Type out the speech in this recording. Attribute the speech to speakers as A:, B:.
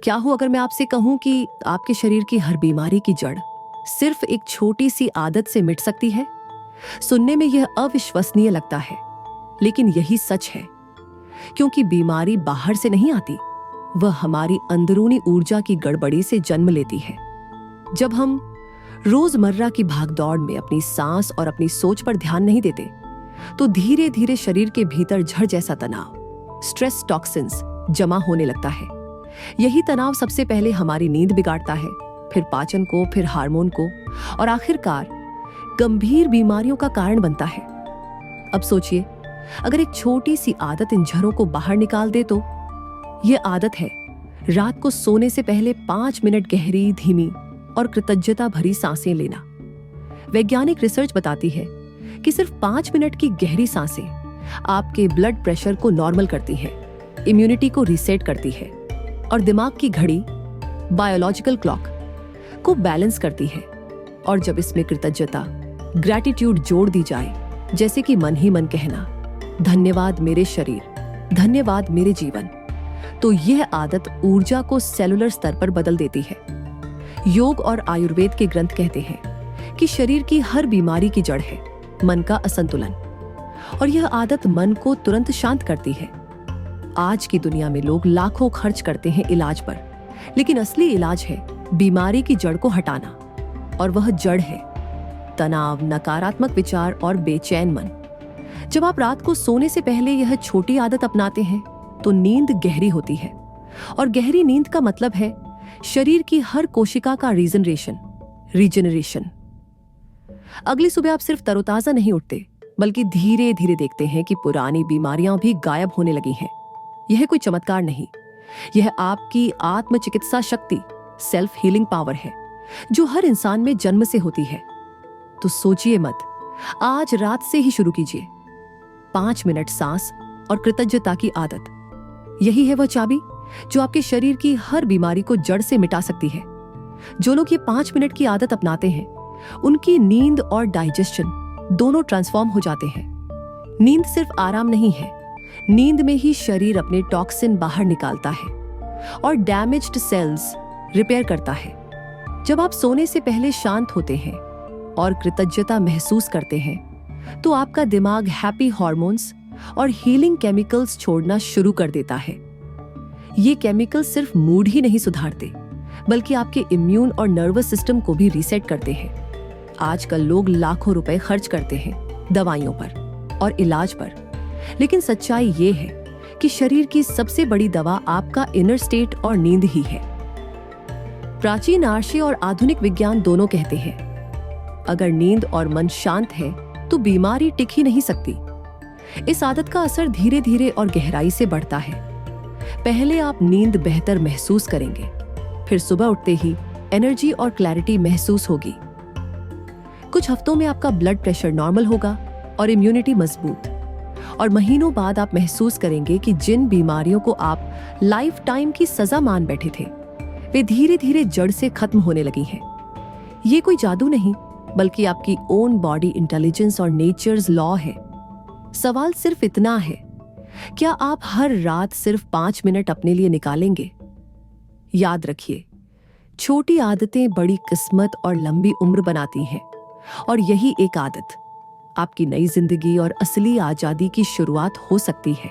A: क्या हो अगर मैं आपसे कहूं कि आपके शरीर की हर बीमारी की जड़ सिर्फ एक छोटी सी आदत से मिट सकती है? सुनने में यह अविश्वसनीय लगता है, लेकिन यही सच है। क्योंकि बीमारी बाहर से नहीं आती, वह हमारी अंदरूनी ऊर्जा की गड़बड़ी से जन्म लेती है। जब हम रोजमर्रा की भागदौड़ में अपनी सांस और अपनी सोच पर ध्यान नहीं देते, तो धीरे धीरे शरीर के भीतर झड़ जैसा तनाव, स्ट्रेस टॉक्सिन्स जमा होने लगता है। यही तनाव सबसे पहले हमारी नींद बिगाड़ता है, फिर पाचन को, फिर हार्मोन को, और आखिरकार गंभीर बीमारियों का कारण बनता है। अब सोचिए, अगर एक छोटी सी आदत इन झरों को बाहर निकाल दे तो? यह आदत है रात को सोने से पहले 5 मिनट गहरी, धीमी और कृतज्ञता भरी सांसें लेना। वैज्ञानिक रिसर्च बताती है कि सिर्फ 5 मिनट की गहरी सांसें आपके ब्लड प्रेशर को नॉर्मल करती हैं, इम्यूनिटी को रीसेट करती है और दिमाग की घड़ी, बायोलॉजिकल क्लॉक को बैलेंस करती है। और जब इसमें कृतज्ञता, ग्रैटिट्यूड जोड़ दी जाए, जैसे कि मन ही मन कहना, धन्यवाद मेरे शरीर, धन्यवाद मेरे जीवन, तो यह आदत ऊर्जा को सेलुलर स्तर पर बदल देती है। योग और आयुर्वेद के ग्रंथ कहते हैं कि शरीर की हर बीमारी की जड़ है मन का असंतुलन, और यह आदत मन को तुरंत शांत करती है। आज की दुनिया में लोग लाखों खर्च करते हैं इलाज पर, लेकिन असली इलाज है बीमारी की जड़ को हटाना, और वह जड़ है तनाव, नकारात्मक विचार और बेचैन मन। जब आप रात को सोने से पहले यह छोटी आदत अपनाते हैं, तो नींद गहरी होती है, और गहरी नींद का मतलब है शरीर की हर कोशिका का रीजनरेशन। अगली सुबह आप सिर्फ तरोताजा नहीं उठते, बल्कि धीरे धीरे देखते हैं कि पुरानी बीमारियां भी गायब होने लगी हैं। यह कोई चमत्कार नहीं, यह आपकी आत्म चिकित्सा शक्ति, सेल्फ हीलिंग पावर है, जो हर इंसान में जन्म से होती है। तो सोचिए मत, आज रात से ही शुरू कीजिए 5 मिनट सांस और कृतज्ञता की आदत। यही है वह चाबी जो आपके शरीर की हर बीमारी को जड़ से मिटा सकती है। जो लोग ये 5 मिनट की आदत अपनाते हैं, उनकी नींद और डाइजेशन दोनों ट्रांसफॉर्म हो जाते हैं। नींद सिर्फ आराम नहीं है, नींद में ही शरीर अपने टॉक्सिन बाहर निकालता है और डैमेज्ड सेल्स रिपेयर करता है। जब आप सोने से पहले शांत होते हैं और कृतज्ञता महसूस करते हैं, तो आपका दिमाग हैप्पी हार्मोन्स और हीलिंग केमिकल्स छोड़ना शुरू कर देता है। ये केमिकल सिर्फ मूड ही नहीं सुधारते, बल्कि आपके इम्यून और नर्वस सिस्टम को भी रीसेट करते हैं। आजकल लोग लाखों रुपए खर्च करते हैं दवाइयों पर और इलाज पर, लेकिन सच्चाई ये है कि शरीर की सबसे बड़ी दवा आपका इनर स्टेट और नींद ही है। प्राचीन आर्षी और आधुनिक विज्ञान दोनों कहते हैं, अगर नींद और मन शांत है तो बीमारी टिक ही नहीं सकती। इस आदत का असर धीरे धीरे और गहराई से बढ़ता है। पहले आप नींद बेहतर महसूस करेंगे, फिर सुबह उठते ही एनर्जी और क्लैरिटी महसूस होगी। कुछ हफ्तों में आपका ब्लड प्रेशर नॉर्मल होगा और इम्यूनिटी मजबूत, और महीनों बाद आप महसूस करेंगे कि जिन बीमारियों को आप लाइफ टाइम की सजा मान बैठे थे, वे धीरे धीरे जड़ से खत्म होने लगी हैं। ये कोई जादू नहीं, बल्कि आपकी ओन बॉडी इंटेलिजेंस और नेचर्स लॉ है। सवाल सिर्फ इतना है, क्या आप हर रात सिर्फ 5 मिनट अपने लिए निकालेंगे? याद रखिए, छोटी आदतें बड़ी किस्मत और लंबी उम्र बनाती हैं, और यही एक आदत आपकी नई जिंदगी और असली आजादी की शुरुआत हो सकती है।